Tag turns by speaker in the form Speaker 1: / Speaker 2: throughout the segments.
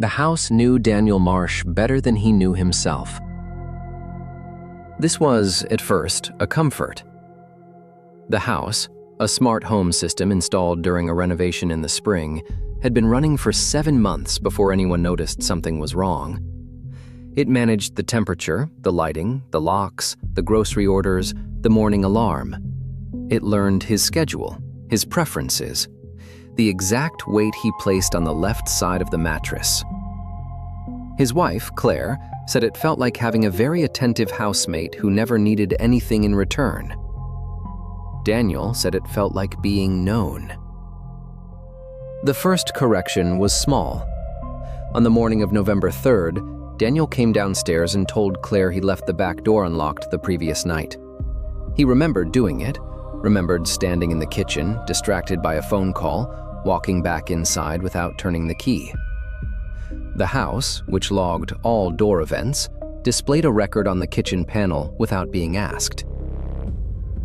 Speaker 1: The house knew Daniel Marsh better than he knew himself. This was, at first, a comfort. The house, a smart home system installed during a renovation in the spring, had been running for 7 months before anyone noticed something was wrong. It managed the temperature, the lighting, the locks, the grocery orders, the morning alarm. It learned his schedule, his preferences, the exact weight he placed on the left side of the mattress. His wife, Claire, said it felt like having a very attentive housemate who never needed anything in return. Daniel said it felt like being known. The first correction was small. On the morning of November 3rd, Daniel came downstairs and told Claire he left the back door unlocked the previous night. He remembered doing it, remembered standing in the kitchen, distracted by a phone call, walking back inside without turning the key. The house, which logged all door events, displayed a record on the kitchen panel without being asked.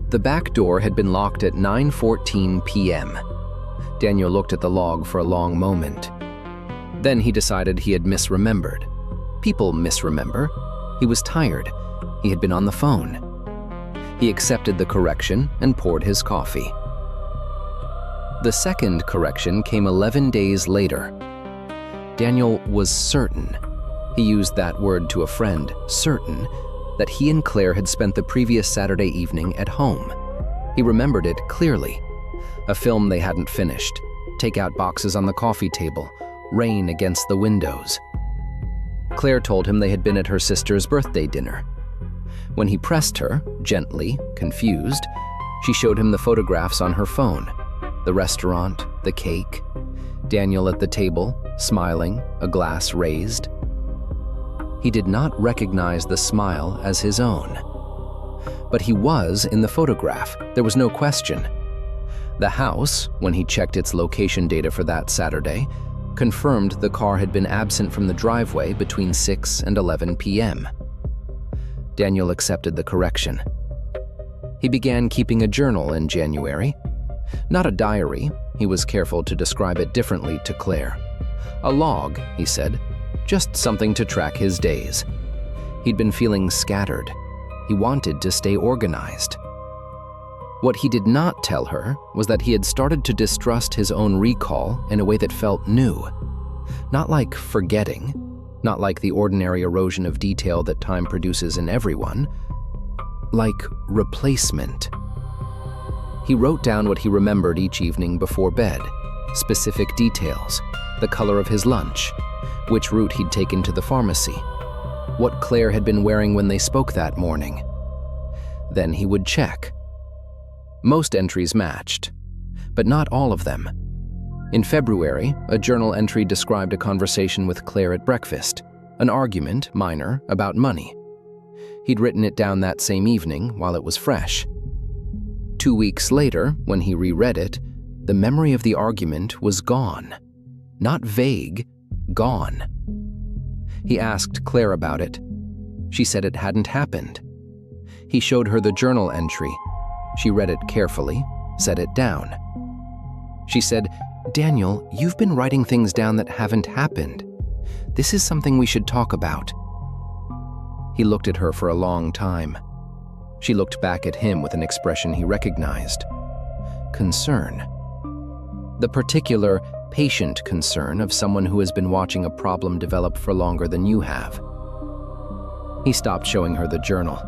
Speaker 1: The back door had been locked at 9:14 p.m. Daniel looked at the log for a long moment. Then he decided he had misremembered. People misremember. He was tired. He had been on the phone. He accepted the correction and poured his coffee. The second correction came 11 days later. Daniel was certain, he used that word to a friend, certain, that he and Claire had spent the previous Saturday evening at home. He remembered it clearly. A film they hadn't finished, takeout boxes on the coffee table, rain against the windows. Claire told him they had been at her sister's birthday dinner. When he pressed her, gently, confused, she showed him the photographs on her phone. The restaurant, the cake, Daniel at the table, smiling, a glass raised. He did not recognize the smile as his own. But he was in the photograph, there was no question. The house, when he checked its location data for that Saturday, confirmed the car had been absent from the driveway between 6 and 11 p.m. Daniel accepted the correction. He began keeping a journal in January. Not a diary, he was careful to describe it differently to Claire. A log, he said, just something to track his days. He'd been feeling scattered. He wanted to stay organized. What he did not tell her was that he had started to distrust his own recall in a way that felt new. Not like forgetting, not like the ordinary erosion of detail that time produces in everyone, like replacement. He wrote down what he remembered each evening before bed, specific details, the color of his lunch, which route he'd taken to the pharmacy, what Claire had been wearing when they spoke that morning. Then he would check. Most entries matched, but not all of them. In February, a journal entry described a conversation with Claire at breakfast, an argument, minor, about money. He'd written it down that same evening while it was fresh. 2 weeks later, when he reread it, the memory of the argument was gone. Not vague, gone. He asked Claire about it. She said it hadn't happened. He showed her the journal entry. She read it carefully, set it down. She said, "Daniel, you've been writing things down that haven't happened. This is something we should talk about." He looked at her for a long time. She looked back at him with an expression he recognized. Concern. The particular, patient concern of someone who has been watching a problem develop for longer than you have. He stopped showing her the journal.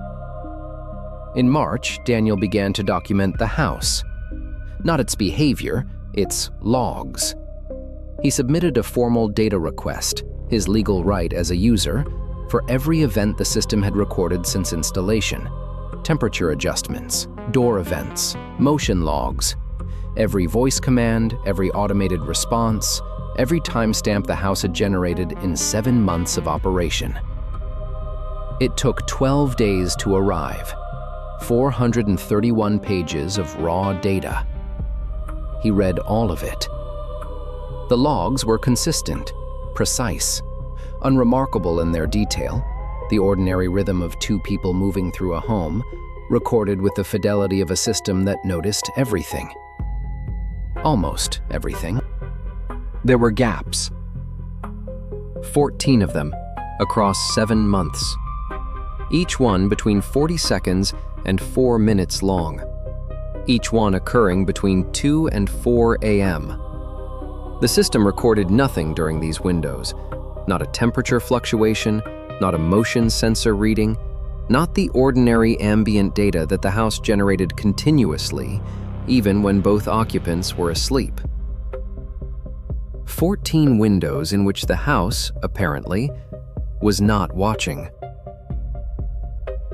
Speaker 1: In March, Daniel began to document the house. Not its behavior, its logs. He submitted a formal data request, his legal right as a user, for every event the system had recorded since installation. Temperature adjustments, door events, motion logs, every voice command, every automated response, every timestamp the house had generated in 7 months of operation. It took 12 days to arrive, 431 pages of raw data. He read all of it. The logs were consistent, precise, unremarkable in their detail, the ordinary rhythm of 2 people moving through a home, recorded with the fidelity of a system that noticed everything. Almost everything. There were gaps. 14 of them, across 7 months. Each one between 40 seconds and 4 minutes long. Each one occurring between 2 and 4 a.m. The system recorded nothing during these windows. Not a temperature fluctuation, not a motion sensor reading, not the ordinary ambient data that the house generated continuously, even when both occupants were asleep. 14 windows in which the house, apparently, was not watching.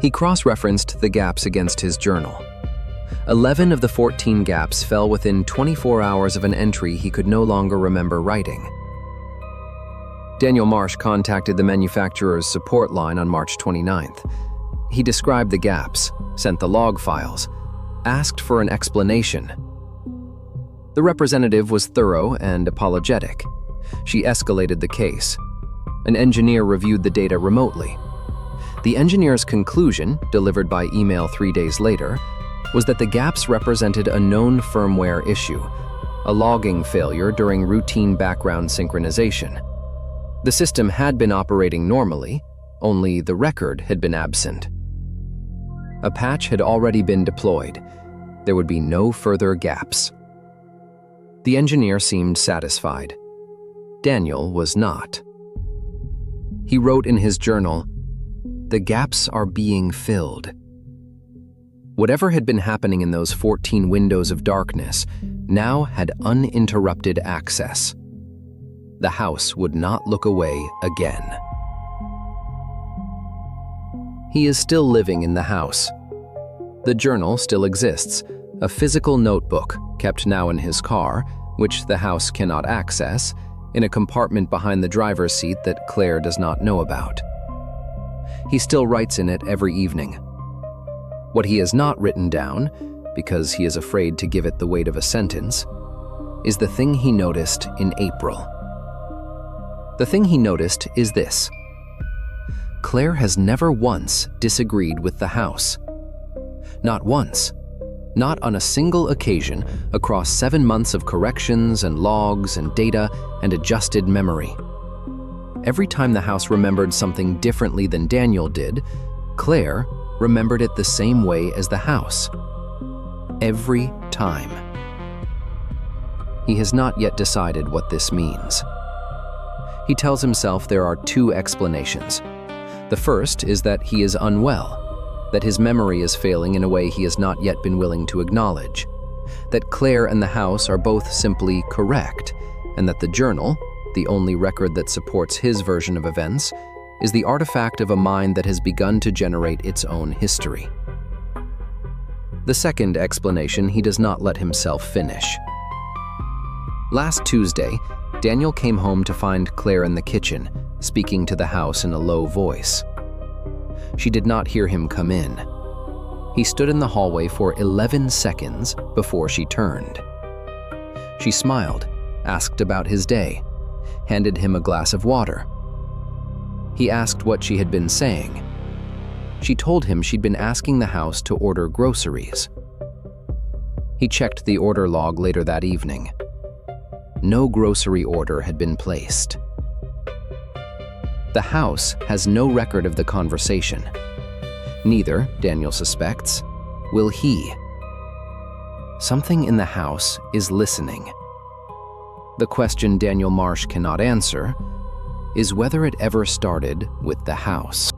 Speaker 1: He cross-referenced the gaps against his journal. 11 of the 14 gaps fell within 24 hours of an entry he could no longer remember writing. Daniel Marsh contacted the manufacturer's support line on March 29th. He described the gaps, sent the log files, asked for an explanation. The representative was thorough and apologetic. She escalated the case. An engineer reviewed the data remotely. The engineer's conclusion, delivered by email 3 days later, was that the gaps represented a known firmware issue, a logging failure during routine background synchronization. The system had been operating normally, only the record had been absent. A patch had already been deployed. There would be no further gaps. The engineer seemed satisfied. Daniel was not. He wrote in his journal, "The gaps are being filled." Whatever had been happening in those 14 windows of darkness now had uninterrupted access. The house would not look away again. He is still living in the house. The journal still exists, a physical notebook kept now in his car, which the house cannot access, in a compartment behind the driver's seat that Claire does not know about. He still writes in it every evening. What he has not written down, because he is afraid to give it the weight of a sentence, is the thing he noticed in April. The thing he noticed is this: Claire has never once disagreed with the house. Not once. Not on a single occasion across 7 months of corrections and logs and data and adjusted memory. Every time the house remembered something differently than Daniel did, Claire remembered it the same way as the house. Every time. He has not yet decided what this means. He tells himself there are 2 explanations. The first is that he is unwell, that his memory is failing in a way he has not yet been willing to acknowledge, that Claire and the house are both simply correct, and that the journal, the only record that supports his version of events, is the artifact of a mind that has begun to generate its own history. The second explanation he does not let himself finish. Last Tuesday, Daniel came home to find Claire in the kitchen, speaking to the house in a low voice. She did not hear him come in. He stood in the hallway for 11 seconds before she turned. She smiled, asked about his day, handed him a glass of water. He asked what she had been saying. She told him she'd been asking the house to order groceries. He checked the order log later that evening. No grocery order had been placed. The house has no record of the conversation. Neither, Daniel suspects, will he. Something in the house is listening. The question Daniel Marsh cannot answer is whether it ever started with the house.